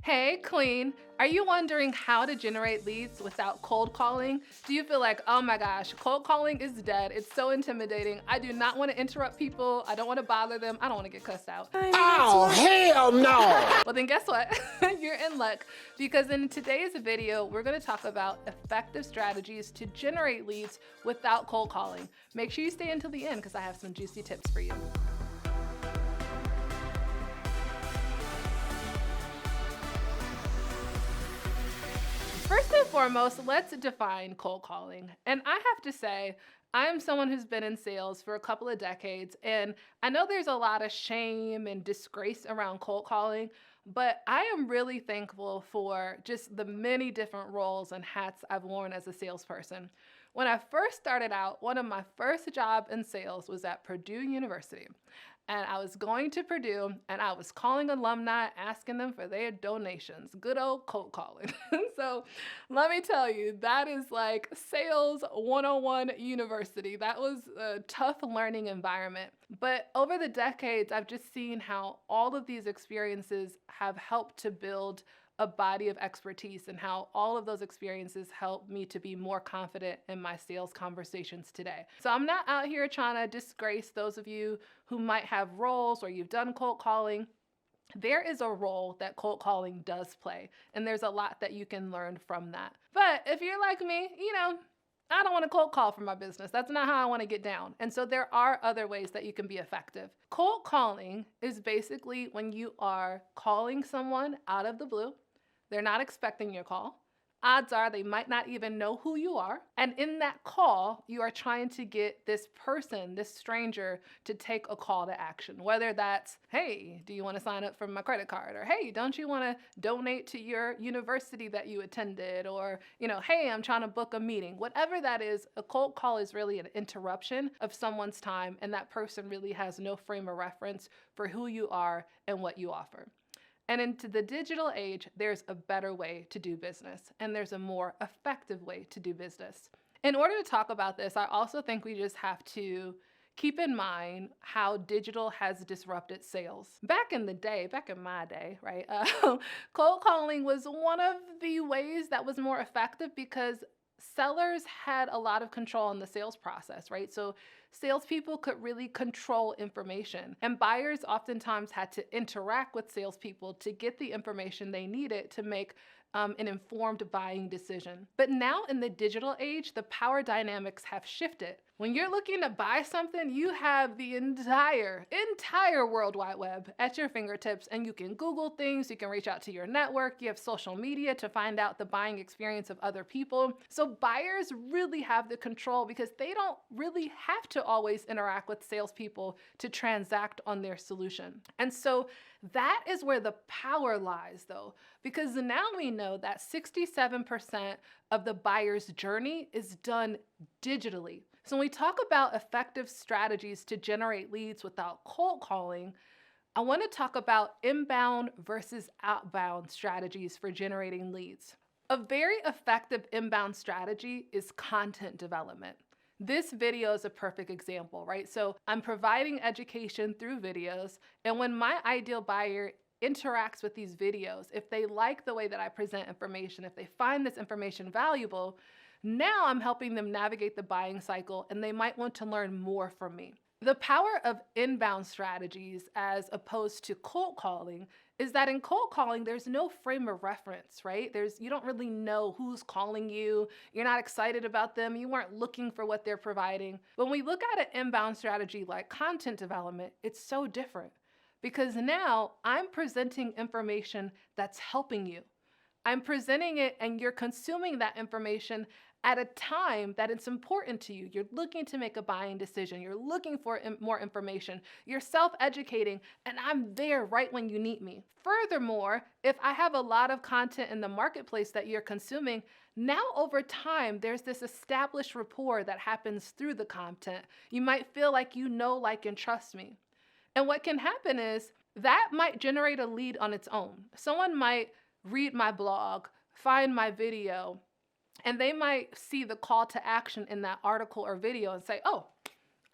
Hey, Queen, are you wondering how to generate leads without cold calling? Do you feel like, oh my gosh, cold calling is dead? It's so intimidating. I do not want to interrupt people. I don't want to bother them. I don't want to get cussed out. Oh, hell no! Well, then guess what? You're in luck because in today's video, we're going to talk about effective strategies to generate leads without cold calling. Make sure you stay until the end because I have some juicy tips for you. First and foremost, let's define cold calling. And I have to say, I am someone who's been in sales for a couple of decades, and I know there's a lot of shame and disgrace around cold calling, but I am really thankful for just the many different roles and hats I've worn as a salesperson. When I first started out, one of my first jobs in sales was at Purdue University. And I was going to Purdue and I was calling alumni, asking them for their donations. Good old cold calling. So let me tell you, that is like sales 101 university. That was a tough learning environment. But over the decades, I've just seen how all of these experiences have helped to build a body of expertise and how all of those experiences help me to be more confident in my sales conversations today. So I'm not out here trying to disgrace those of you who might have roles or you've done cold calling. There is a role that cold calling does play, and there's a lot that you can learn from that. But if you're like me, I don't want to cold call for my business. That's not how I want to get down. And so there are other ways that you can be effective. Cold calling is basically when you are calling someone out of the blue. They're not expecting your call. Odds are they might not even know who you are. And in that call, you are trying to get this person, this stranger, to take a call to action. Whether that's, hey, do you want to sign up for my credit card? Or, hey, don't you want to donate to your university that you attended? Or, hey, I'm trying to book a meeting. Whatever that is, a cold call is really an interruption of someone's time, and that person really has no frame of reference for who you are and what you offer. And into the digital age, there's a better way to do business, and there's a more effective way to do business. In order to talk about this, I also think we just have to keep in mind how digital has disrupted sales. Back in my day, right? Cold calling was one of the ways that was more effective because sellers had a lot of control in the sales process, right? So salespeople could really control information, and buyers oftentimes had to interact with salespeople to get the information they needed to make an informed buying decision. But now in the digital age, the power dynamics have shifted. When you're looking to buy something, you have the entire World Wide Web at your fingertips, and you can Google things, you can reach out to your network, you have social media to find out the buying experience of other people. So buyers really have the control because they don't really have to always interact with salespeople to transact on their solution. And so that is where the power lies, though, because now we know that 67% of the buyer's journey is done digitally. So when we talk about effective strategies to generate leads without cold calling, I want to talk about inbound versus outbound strategies for generating leads. A very effective inbound strategy is content development. This video is a perfect example, right? So I'm providing education through videos, and when my ideal buyer interacts with these videos, if they like the way that I present information, if they find this information valuable, now I'm helping them navigate the buying cycle, and they might want to learn more from me. The power of inbound strategies as opposed to cold calling is that in cold calling, there's no frame of reference, right? You don't really know who's calling you. You're not excited about them. You weren't looking for what they're providing. When we look at an inbound strategy like content development, it's so different because now I'm presenting information that's helping you. I'm presenting it and you're consuming that information at a time that it's important to you. You're looking to make a buying decision. You're looking for more information. You're self-educating, and I'm there right when you need me. Furthermore, if I have a lot of content in the marketplace that you're consuming, now over time, there's this established rapport that happens through the content. You might feel like you know, like, and trust me. And what can happen is that might generate a lead on its own. Someone might read my blog, find my video, and they might see the call to action in that article or video and say, oh,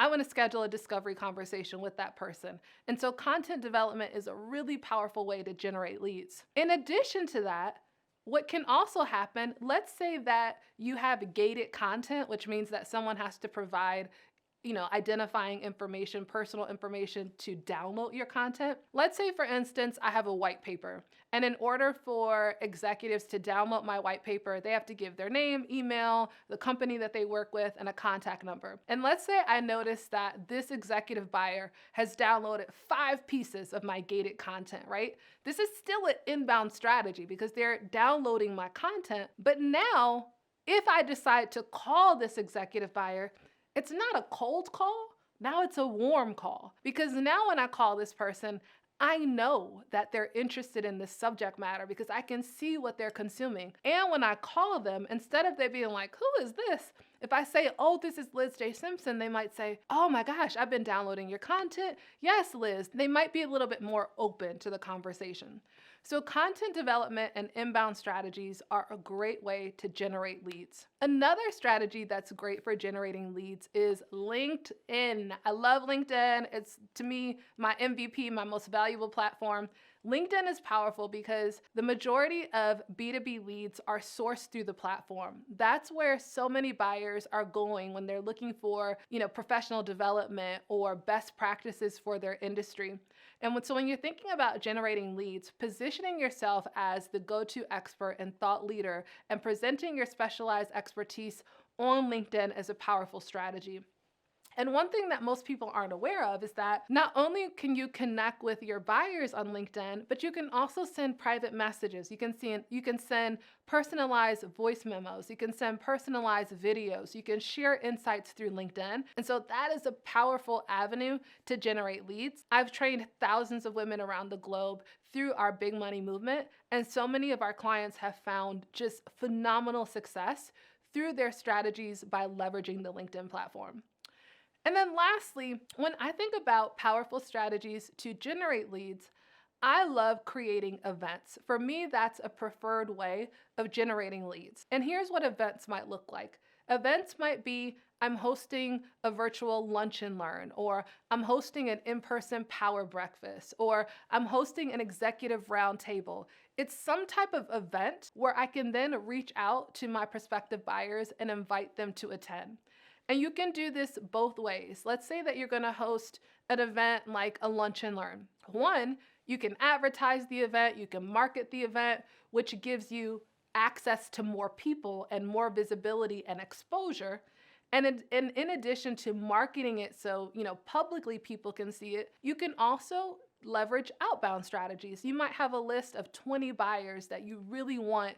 I want to schedule a discovery conversation with that person. And so content development is a really powerful way to generate leads. In addition to that, what can also happen, let's say that you have gated content, which means that someone has to provide identifying information, personal information to download your content. Let's say, for instance, I have a white paper, and in order for executives to download my white paper, they have to give their name, email, the company that they work with, and a contact number. And let's say I notice that this executive buyer has downloaded 5 pieces of my gated content, right? This is still an inbound strategy because they're downloading my content. But now, if I decide to call this executive buyer, it's not a cold call. Now it's a warm call. Because now when I call this person, I know that they're interested in this subject matter because I can see what they're consuming. And when I call them, instead of they being like, who is this? If I say, oh, this is LizJSimpson, they might say, oh my gosh, I've been downloading your content. Yes, Liz. They might be a little bit more open to the conversation. So content development and inbound strategies are a great way to generate leads. Another strategy that's great for generating leads is LinkedIn. I love LinkedIn. It's, to me, my MVP, my most valuable platform. LinkedIn is powerful because the majority of B2B leads are sourced through the platform. That's where so many buyers are going when they're looking for, professional development or best practices for their industry. And so when you're thinking about generating leads, positioning yourself as the go-to expert and thought leader and presenting your specialized expertise on LinkedIn is a powerful strategy. And one thing that most people aren't aware of is that not only can you connect with your buyers on LinkedIn, but you can also send private messages. You can send personalized voice memos. You can send personalized videos. You can share insights through LinkedIn. And so that is a powerful avenue to generate leads. I've trained thousands of women around the globe through our big money movement. And so many of our clients have found just phenomenal success through their strategies by leveraging the LinkedIn platform. And then lastly, when I think about powerful strategies to generate leads, I love creating events. For me, that's a preferred way of generating leads. And here's what events might look like. Events might be I'm hosting a virtual lunch and learn, or I'm hosting an in-person power breakfast, or I'm hosting an executive roundtable. It's some type of event where I can then reach out to my prospective buyers and invite them to attend. And you can do this both ways. Let's say that you're going to host an event like a lunch and learn. One, you can advertise the event, you can market the event, which gives you access to more people and more visibility and exposure. And in addition to marketing it so, publicly people can see it, you can also leverage outbound strategies. You might have a list of 20 buyers that you really want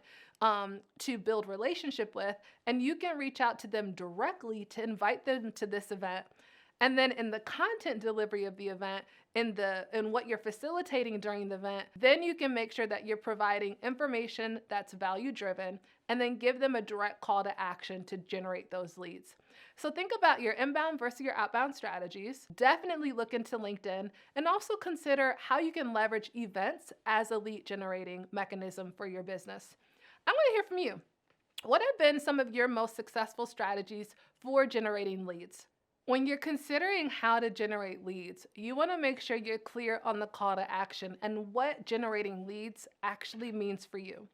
to build relationship with, and you can reach out to them directly to invite them to this event. And then in the content delivery of the event, in what you're facilitating during the event, then you can make sure that you're providing information that's value driven, and then give them a direct call to action to generate those leads. So think about your inbound versus your outbound strategies. Definitely look into LinkedIn, and also consider how you can leverage events as a lead generating mechanism for your business. I want to hear from you. What have been some of your most successful strategies for generating leads? When you're considering how to generate leads, you want to make sure you're clear on the call to action and what generating leads actually means for you.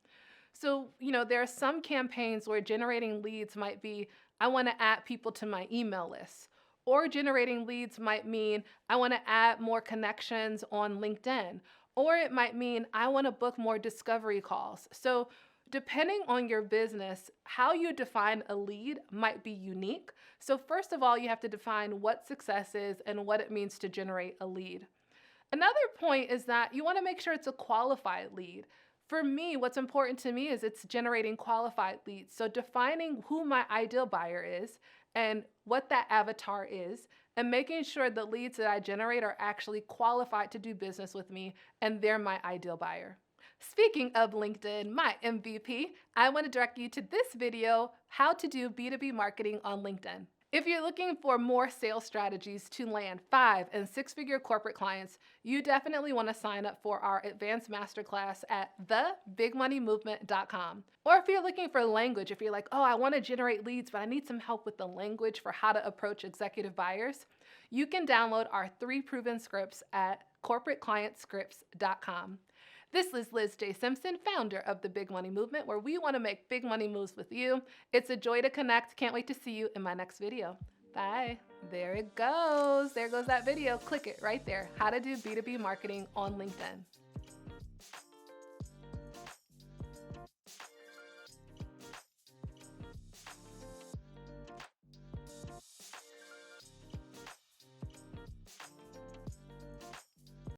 So, there are some campaigns where generating leads might be, I want to add people to my email list. Or generating leads might mean, I want to add more connections on LinkedIn. Or it might mean, I want to book more discovery calls. So depending on your business, how you define a lead might be unique. So first of all, you have to define what success is and what it means to generate a lead. Another point is that you want to make sure it's a qualified lead. For me, what's important to me is it's generating qualified leads. So defining who my ideal buyer is and what that avatar is, and making sure the leads that I generate are actually qualified to do business with me and they're my ideal buyer. Speaking of LinkedIn, my MVP, I want to direct you to this video, how to do B2B marketing on LinkedIn. If you're looking for more sales strategies to land 5 and 6-figure corporate clients, you definitely want to sign up for our advanced masterclass at thebigmoneymovement.com. Or if you're looking for language, if you're like, oh, I want to generate leads, but I need some help with the language for how to approach executive buyers, you can download our 3 proven scripts at corporateclientscripts.com. This is LizJSimpson, founder of the Big Money Movement, where we want to make big money moves with you. It's a joy to connect. Can't wait to see you in my next video. Bye. There it goes. There goes that video. Click it right there. How to do B2B marketing on LinkedIn.